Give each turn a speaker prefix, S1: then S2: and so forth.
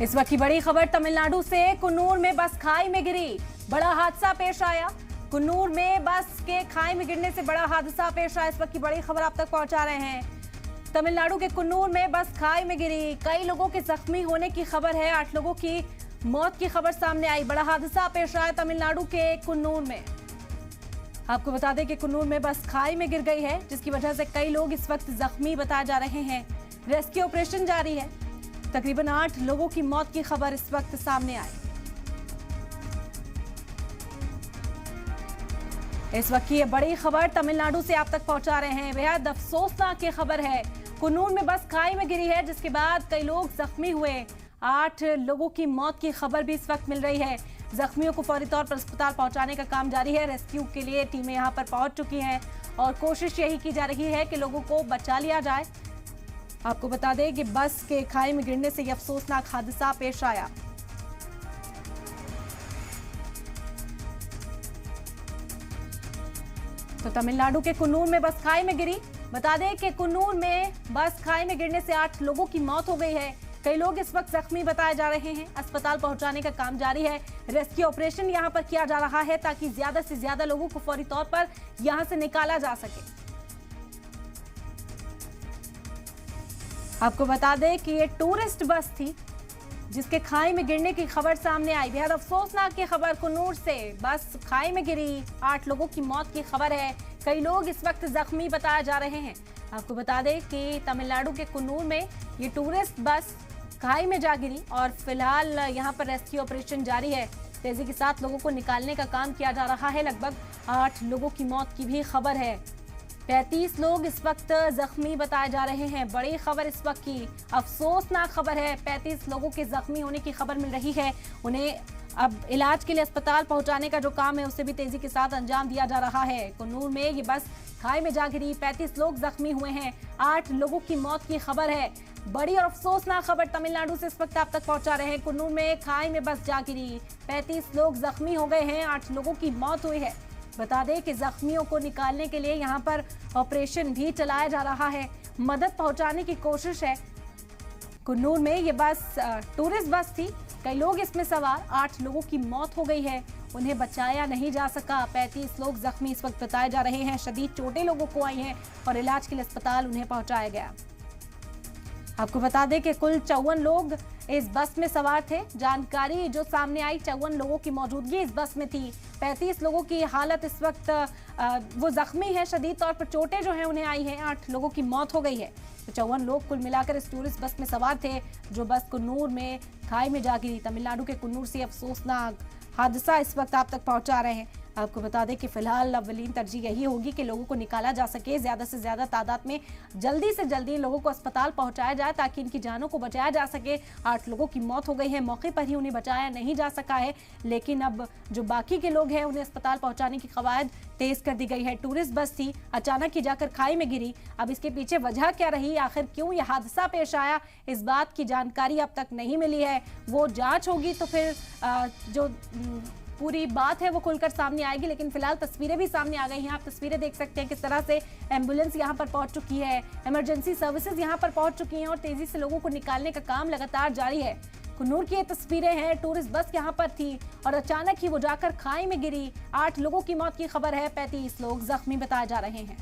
S1: इस वक्त की बड़ी खबर तमिलनाडु से। कुन्नूर में बस खाई में गिरी, बड़ा हादसा पेश आया। कुन्नूर में बस के खाई में गिरने से बड़ा हादसा पेश आया। इस वक्त की बड़ी खबर आप तक पहुंचा रहे हैं। तमिलनाडु के कुन्नूर में बस खाई में गिरी, कई लोगों के जख्मी होने की खबर है। 8 लोगों की मौत की खबर सामने आई। बड़ा हादसा पेश आया तमिलनाडु के कुन्नूर में। आपको बता दें कि कुन्नूर में बस खाई में गिर गई है, जिसकी वजह से कई लोग इस वक्त जख्मी बताए जा रहे हैं। रेस्क्यू ऑपरेशन जारी है। तकरीबन 8 लोगों की मौत की खबर इस वक्त सामने आई। इस वक्त की ये बड़ी खबर तमिलनाडु से आप तक पहुंचा रहे हैं। बेहद अफसोसनाक ये खबर है। कुन्नूर में बस खाई में गिरी है, जिसके बाद कई लोग जख्मी हुए। 8 लोगों की मौत की खबर भी इस वक्त मिल रही है। जख्मियों को फौरी तौर पर अस्पताल पहुंचाने का काम जारी है। रेस्क्यू के लिए टीमें यहां पर पहुंच चुकी हैं और कोशिश यही की जा रही है कि लोगों को बचा लिया जाए। आपको बता दें कि बस के खाई में गिरने से यह अफसोसनाक हादसा पेश आया। तो तमिलनाडु के कुन्नूर में बस खाई में गिरी। बता दें कि कुन्नूर में बस खाई में गिरने से 8 लोगों की मौत हो गई है। कई लोग इस वक्त जख्मी बताए जा रहे हैं। अस्पताल पहुंचाने का काम जारी है। रेस्क्यू ऑपरेशन यहां पर किया जा रहा है ताकि ज्यादा से ज्यादा लोगों को फौरी तौर पर यहां से निकाला जा सके। आपको बता दें कि ये टूरिस्ट बस थी, जिसके खाई में गिरने की खबर सामने आई। बेहद अफसोसनाक ये खबर कुन्नूर से। बस खाई में गिरी, 8 लोगों की मौत की खबर है। कई लोग इस वक्त जख्मी बताए जा रहे हैं। आपको बता दें कि तमिलनाडु के कुन्नूर में ये टूरिस्ट बस खाई में जा गिरी और फिलहाल यहाँ पर रेस्क्यू ऑपरेशन जारी है। तेजी के साथ लोगों को निकालने का काम किया जा रहा है। लगभग 8 लोगों की मौत की भी खबर है। 35 लोग इस वक्त जख्मी बताए जा रहे हैं। बड़ी खबर इस वक्त की, अफसोसनाक खबर है। 35 लोगों के जख्मी होने की खबर मिल रही है। उन्हें अब इलाज के लिए अस्पताल पहुंचाने का जो काम है उसे भी तेजी के साथ अंजाम दिया जा रहा है। कुन्नूर में ये बस खाई में जा गिरी, 35 लोग जख्मी हुए हैं। 8 लोगों की मौत की खबर है। बड़ी और अफसोसनाक खबर तमिलनाडु से इस वक्त आप तक पहुंचा रहे हैं। कुन्नूर में खाई में बस जा गिरी, 35 लोग जख्मी हो गए हैं। 8 लोगों की मौत हुई है। बता दें कि जख्मियों को निकालने के लिए यहाँ पर ऑपरेशन भी चलाया जा रहा है। मदद पहुंचाने की कोशिश है। कुन्नूर में ये बस टूरिस्ट बस थी, कई लोग इसमें सवार। 8 लोगों की मौत हो गई है, उन्हें बचाया नहीं जा सका। 35 लोग जख्मी इस वक्त बताए जा रहे हैं। शदीद चोटें लोगों को आई हैं और इलाज के लिए अस्पताल उन्हें पहुंचाया गया। आपको बता दें कि कुल 54 लोग इस बस में सवार थे। जानकारी जो सामने आई, 54 लोगों की मौजूदगी इस बस में थी। 35 लोगों की हालत इस वक्त वो जख्मी है, शदीद तौर पर चोटें जो हैं उन्हें आई हैं। 8 लोगों की मौत हो गई है। तो 54 लोग कुल मिलाकर इस टूरिस्ट बस में सवार थे, जो बस कुन्नूर में खाई में जा गिरी। तमिलनाडु के कुन्नूर से अफसोसनाक हादसा इस वक्त आप तक पहुंचा रहे हैं। आपको बता दें कि फिलहाल अव्वलीन तरजीह यही होगी कि लोगों को निकाला जा सके, ज्यादा से ज्यादा तादाद में जल्दी से जल्दी लोगों को अस्पताल पहुंचाया जाए ताकि इनकी जानों को बचाया जा सके। 8 लोगों की मौत हो गई है, मौके पर ही उन्हें बचाया नहीं जा सका है, लेकिन अब जो बाकी के लोग हैं उन्हें अस्पताल पहुंचाने की कवायद तेज कर दी गई है। टूरिस्ट बस थी, अचानक ही जाकर खाई में गिरी। अब इसके पीछे वजह क्या रही, आखिर क्यों यह हादसा पेश आया, इस बात की जानकारी अब तक नहीं मिली है। वो जांच होगी तो फिर जो पूरी बात है वो खुलकर सामने आएगी। लेकिन फिलहाल तस्वीरें भी सामने आ गई हैं। आप तस्वीरें देख सकते हैं किस तरह से एम्बुलेंस यहां पर पहुंच चुकी है, इमरजेंसी सर्विसेज यहां पर पहुंच चुकी हैं और तेजी से लोगों को निकालने का काम लगातार जारी है। कुन्नूर की ये तस्वीरें हैं। टूरिस्ट बस यहां पर थी और अचानक ही वो जाकर खाई में गिरी। 8 लोगों की मौत की खबर है, 35 लोग जख्मी बताए जा रहे हैं।